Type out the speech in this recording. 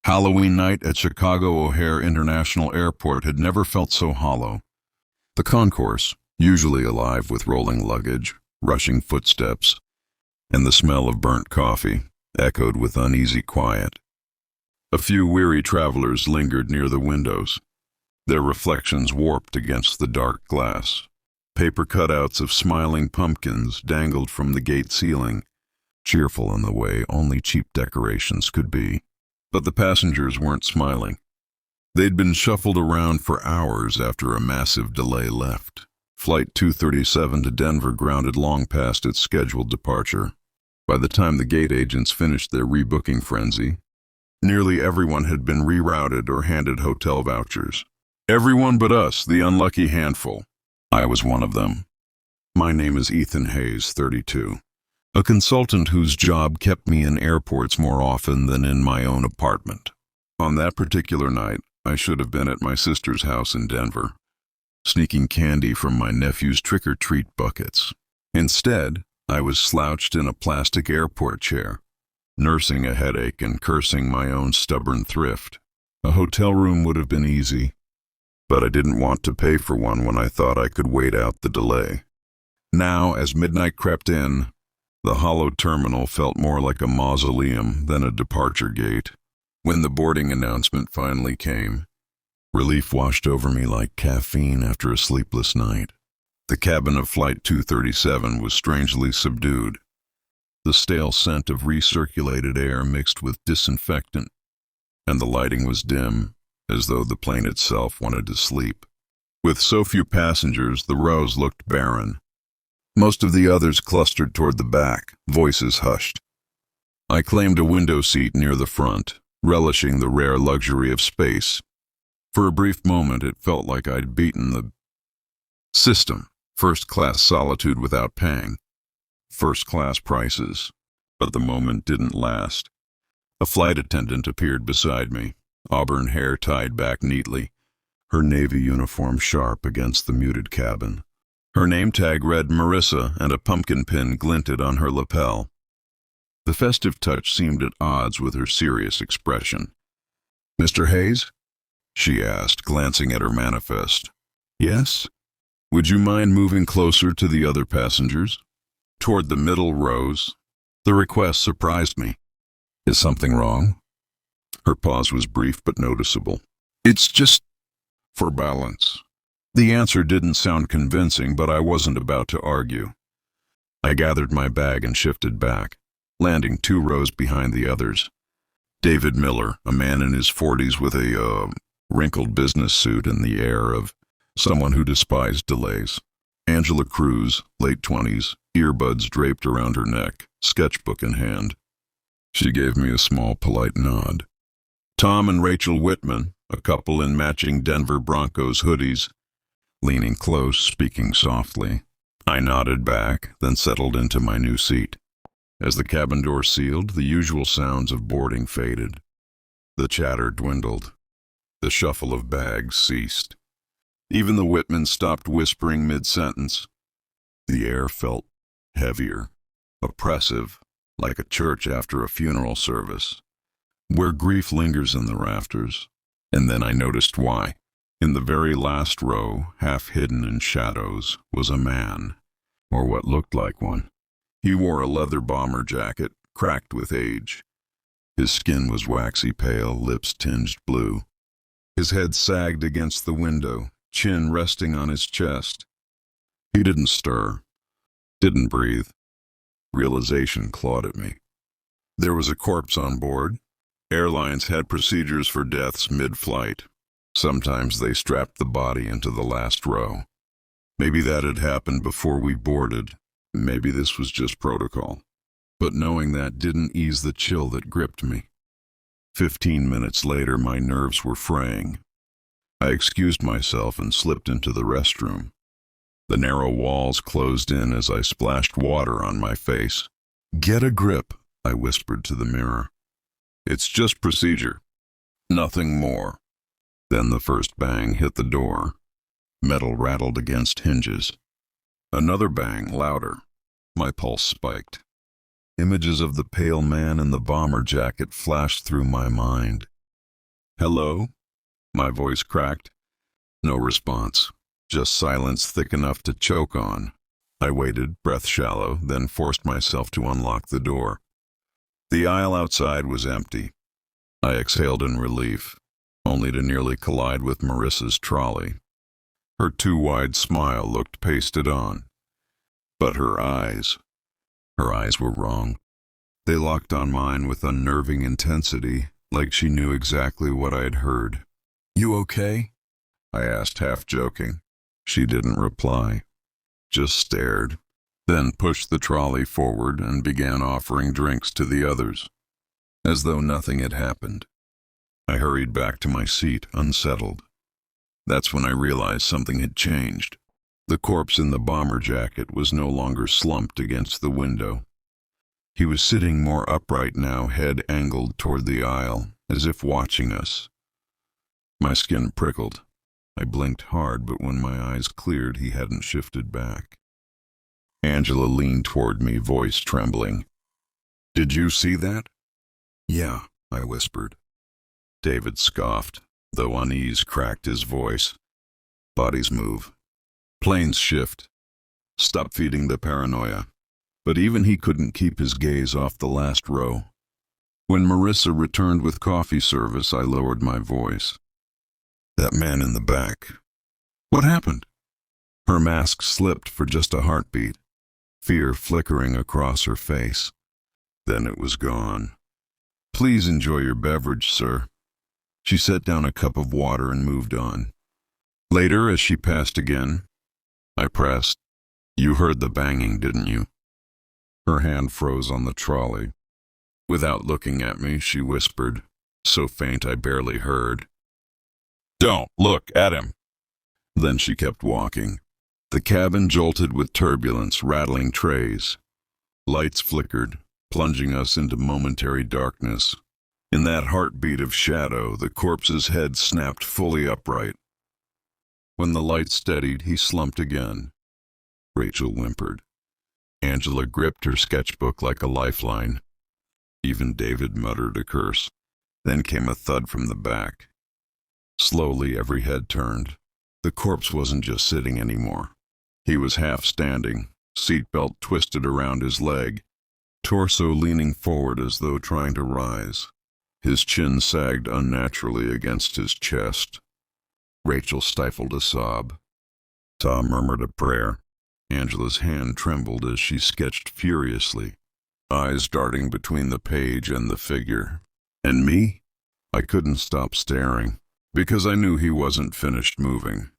Halloween night at Chicago O'Hare International Airport had never felt so hollow. The concourse, usually alive with rolling luggage, rushing footsteps, and the smell of burnt coffee, echoed with uneasy quiet. A few weary travelers lingered near the windows, their reflections warped against the dark glass. Paper cutouts of smiling pumpkins dangled from the gate ceiling, cheerful in the way only cheap decorations could be. But the passengers weren't smiling. They'd been shuffled around for hours after a massive delay left. Flight 237 to Denver grounded long past its scheduled departure. By the time the gate agents finished their rebooking frenzy, nearly everyone had been rerouted or handed hotel vouchers. Everyone but us, the unlucky handful. I was one of them. My name is Ethan Hayes, 32. A consultant whose job kept me in airports more often than in my own apartment. On that particular night, I should have been at my sister's house in Denver, sneaking candy from my nephew's trick-or-treat buckets. Instead, I was slouched in a plastic airport chair, nursing a headache and cursing my own stubborn thrift. A hotel room would have been easy, but I didn't want to pay for one when I thought I could wait out the delay. Now, as midnight crept in, the hollow terminal felt more like a mausoleum than a departure gate. When the boarding announcement finally came, relief washed over me like caffeine after a sleepless night. The cabin of Flight 237 was strangely subdued, the stale scent of recirculated air mixed with disinfectant, and the lighting was dim, as though the plane itself wanted to sleep. With so few passengers, the rows looked barren. Most of the others clustered toward the back, voices hushed. I claimed a window seat near the front, relishing the rare luxury of space. For a brief moment, it felt like I'd beaten the system. First-class solitude without pang. First-class prices. But the moment didn't last. A flight attendant appeared beside me, auburn hair tied back neatly, her navy uniform sharp against the muted cabin. Her name tag read Marissa, and a pumpkin pin glinted on her lapel. The festive touch seemed at odds with her serious expression. "Mr. Hayes?" she asked, glancing at her manifest. "Yes? Would you mind moving closer to the other passengers?" Toward the middle rows. The request surprised me. "Is something wrong?" Her pause was brief but noticeable. "It's just for balance." The answer didn't sound convincing, but I wasn't about to argue. I gathered my bag and shifted back, landing 2 rows behind the others. David Miller, a man in his 40s with a wrinkled business suit and the air of someone who despised delays. Angela Cruz, late 20s, earbuds draped around her neck, sketchbook in hand. She gave me a small, polite nod. Tom and Rachel Whitman, a couple in matching Denver Broncos hoodies, leaning close, speaking softly. I nodded back, then settled into my new seat. As the cabin door sealed, the usual sounds of boarding faded. The chatter dwindled. The shuffle of bags ceased. Even the Whitmans stopped whispering mid-sentence. The air felt heavier, oppressive, like a church after a funeral service, where grief lingers in the rafters. And then I noticed why. In the very last row, half hidden in shadows, was a man, or what looked like one. He wore a leather bomber jacket, cracked with age. His skin was waxy pale, lips tinged blue. His head sagged against the window, chin resting on his chest. He didn't stir, didn't breathe. Realization clawed at me. There was a corpse on board. Airlines had procedures for deaths mid-flight. Sometimes they strapped the body into the last row. Maybe that had happened before we boarded. Maybe this was just protocol. But knowing that didn't ease the chill that gripped me. 15 minutes later, my nerves were fraying. I excused myself and slipped into the restroom. The narrow walls closed in as I splashed water on my face. "Get a grip," I whispered to the mirror. "It's just procedure. Nothing more." Then the first bang hit the door. Metal rattled against hinges. Another bang, louder. My pulse spiked. Images of the pale man in the bomber jacket flashed through my mind. Hello? My voice cracked. No response. Just silence thick enough to choke on. I waited, breath shallow, then forced myself to unlock the door. The aisle outside was empty. I exhaled in relief, only to nearly collide with Marissa's trolley. Her too wide smile looked pasted on. But her eyes were wrong. They locked on mine with unnerving intensity, like she knew exactly what I had heard. "You okay?" I asked, half joking. She didn't reply, just stared, then pushed the trolley forward and began offering drinks to the others, as though nothing had happened. I hurried back to my seat, unsettled. That's when I realized something had changed. The corpse in the bomber jacket was no longer slumped against the window. He was sitting more upright now, head angled toward the aisle, as if watching us. My skin prickled. I blinked hard, but when my eyes cleared, he hadn't shifted back. Angela leaned toward me, voice trembling. "Did you see that?" "Yeah," I whispered. David scoffed, though unease cracked his voice. "Bodies move. Planes shift. Stop feeding the paranoia." But even he couldn't keep his gaze off the last row. When Marissa returned with coffee service, I lowered my voice. "That man in the back. What happened?" Her mask slipped for just a heartbeat, fear flickering across her face. Then it was gone. "Please enjoy your beverage, sir." She set down a cup of water and moved on. Later, as she passed again, I pressed, "You heard the banging, didn't you?" Her hand froze on the trolley. Without looking at me, she whispered, so faint I barely heard, "Don't look at him." Then she kept walking. The cabin jolted with turbulence, rattling trays. Lights flickered, plunging us into momentary darkness. In that heartbeat of shadow, the corpse's head snapped fully upright. When the light steadied, he slumped again. Rachel whimpered. Angela gripped her sketchbook like a lifeline. Even David muttered a curse. Then came a thud from the back. Slowly, every head turned. The corpse wasn't just sitting anymore. He was half standing, seatbelt twisted around his leg, torso leaning forward as though trying to rise. His chin sagged unnaturally against his chest. Rachel stifled a sob. Tom murmured a prayer. Angela's hand trembled as she sketched furiously, eyes darting between the page and the figure. And me? I couldn't stop staring, because I knew he wasn't finished moving.